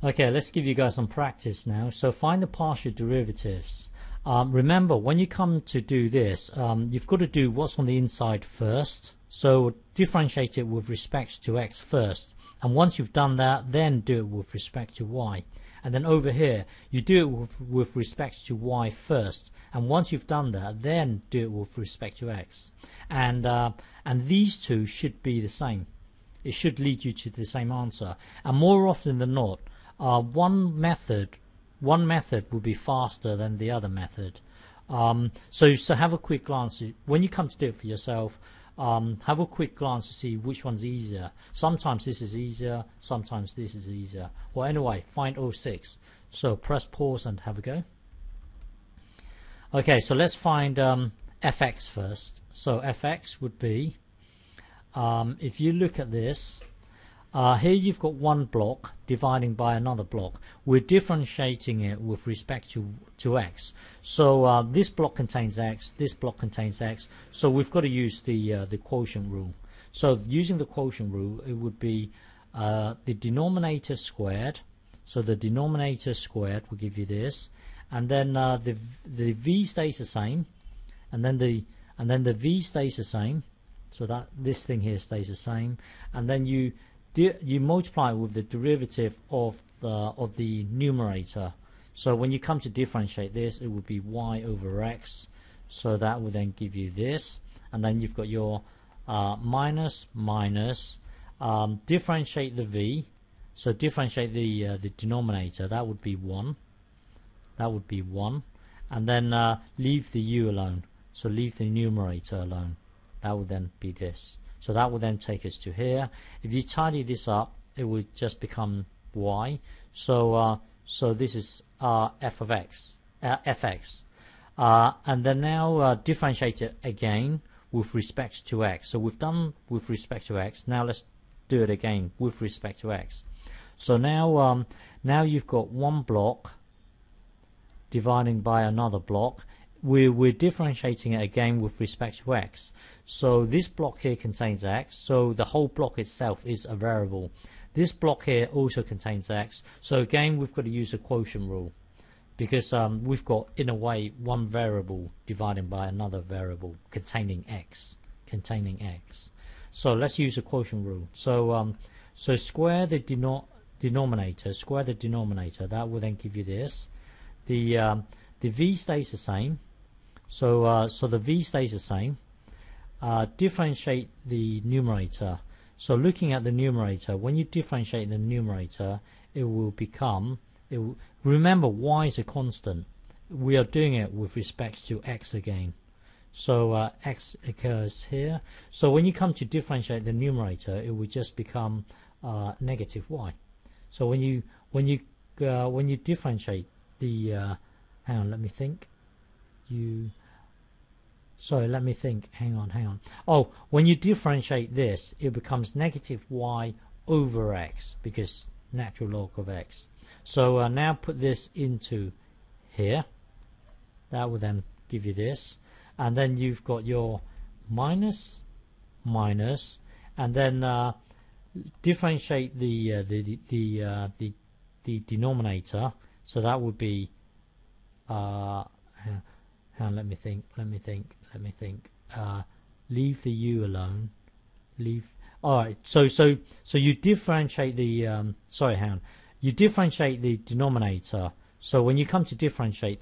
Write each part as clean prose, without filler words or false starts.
Okay, let's give you guys some practice now. So find the partial derivatives. Remember, when you come to do this, you've got to do what's on the inside first. So differentiate it with respect to x first. And once you've done that, then do it with respect to y. And then over here, you do it with respect to y first. And once you've done that, then do it with respect to x. And these two should be the same. It should lead you to the same answer. And more often than not, one method will be faster than the other method. So have a quick glance. When you come to do it for yourself, have a quick glance to see which one's easier. Sometimes this is easier, sometimes this is easier. Well, anyway, find 06. So press pause and have a go. Okay, so let's find fx first. So fx would be, if you look at this, here you've got one block dividing by another block. We're differentiating it with respect to x. So this block contains x, this block contains x. So we've got to use the quotient rule. So using the quotient rule, it would be the denominator squared. So the denominator squared will give you this, and then the v stays the same, and then the v stays the same. So that this thing here stays the same, and then you multiply with the derivative of the numerator. So when you come to differentiate this, it would be y over x. So that will then give you this, and then you've got your minus. Differentiate the v. So differentiate the denominator. That would be 1. That would be 1, and then leave the u alone. So leave the numerator alone. That would then be this. So that will then take us to here. If you tidy this up, it would just become y. So so this is f of x, fx. And then now differentiate it again with respect to x. So we've done with respect to x. Now let's do it again with respect to x. So now now you've got one block dividing by another block. We're differentiating it again with respect to x. So this block here contains x, so the whole block itself is a variable. This block here also contains x, so again we've got to use the quotient rule, because we've got, in a way, one variable dividing by another variable containing x. So let's use the quotient rule. So so square the denominator. That will then give you this. The v stays the same. So so the v stays the same. Differentiate the numerator. So looking at the numerator, when you differentiate the numerator, it will become, remember y is a constant. We are doing it with respect to x again. So x occurs here. So when you come to differentiate the numerator, it will just become negative y. So when you differentiate the hang on, let me think. Let me think. Hang on. Oh, when you differentiate this, it becomes negative y over x, because natural log of x. So now put this into here. That will then give you this, and then you've got your minus, and then differentiate the denominator. So that would be let me think. Leave the u alone. Alright, so you differentiate the you differentiate the denominator. So when you come to differentiate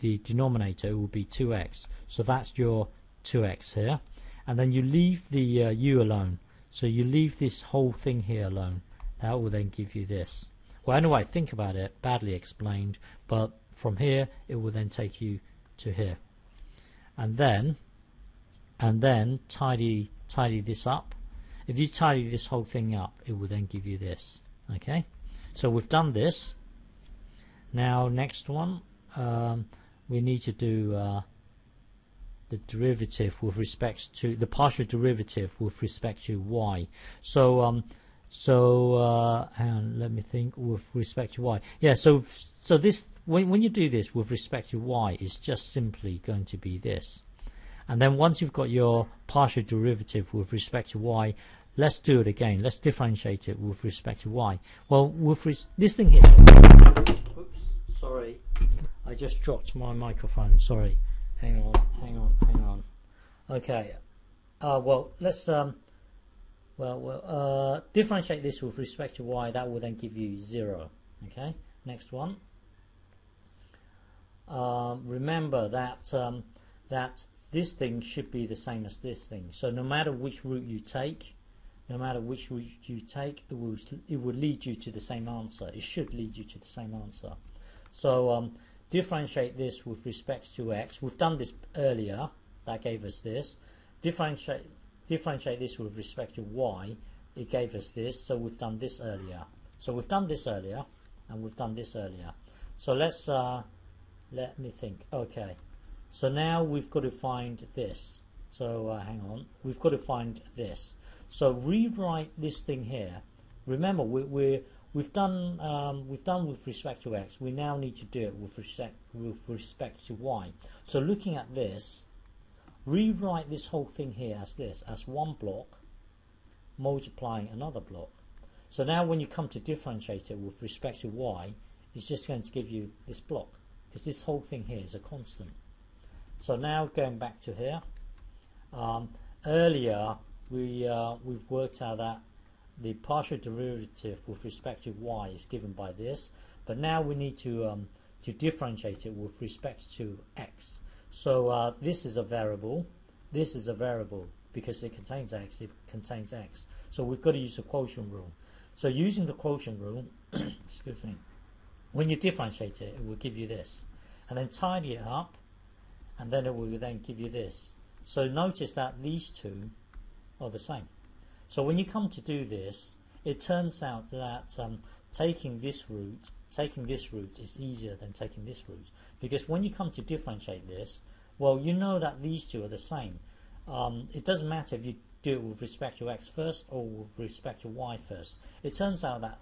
the denominator, it will be 2x. So that's your 2x here, and then you leave the u alone. So you leave this whole thing here alone. That will then give you this. Well, anyway, think about it. Badly explained, but from here it will then take you to here, and then tidy this up. If you tidy this whole thing up, it will then give you this. Okay, so we've done this. Now next one, we need to do the derivative with respect to the partial derivative with respect to y. So hang on, let me think. With respect to y, yeah. So this, when you do this with respect to y, it's just simply going to be this. And then once you've got your partial derivative with respect to y, let's do it again. Let's differentiate it with respect to y. Well, with this thing here. Oops, sorry. I just dropped my microphone. Sorry. Hang on. Okay. Well, let's differentiate this with respect to y. That will then give you 0. Okay. Next one. Remember that that this thing should be the same as this thing. So no matter which route you take, it will lead you to the same answer. It should lead you to the same answer. So differentiate this with respect to x. We've done this earlier. That gave us this. Differentiate this with respect to y. It gave us this. So we've done this earlier. So we've done this earlier, and we've done this earlier. So let's let me think. Okay. So now we've got to find this. So hang on. We've got to find this. So rewrite this thing here. Remember, we've done with respect to x. We now need to do it with respect to y. So looking at this, rewrite this whole thing here as this, as one block multiplying another block. So now when you come to differentiate it with respect to y, it's just going to give you this block, because this whole thing here is a constant. So now going back to here, earlier we've worked out that the partial derivative with respect to y is given by this, but now we need to differentiate it with respect to x. So this is a variable, this is a variable, because it contains x, So we've got to use the quotient rule. So using the quotient rule, excuse me, when you differentiate it, it will give you this, and then tidy it up, and then it will then give you this. So notice that these two are the same. So when you come to do this, it turns out that taking this route is easier than taking this route, because when you come to differentiate this, well, you know that these two are the same. It doesn't matter if you do it with respect to x first or with respect to y first. It turns out that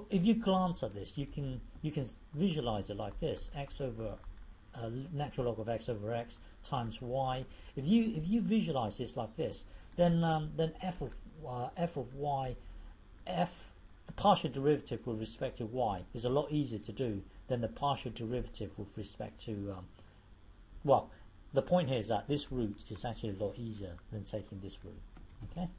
if you glance at this, you can visualize it like this: x over natural log of x over x times y. If you visualize this like this, then f of y, the partial derivative with respect to y is a lot easier to do than the partial derivative with respect to well, the point here is that this route is actually a lot easier than taking this route. Okay.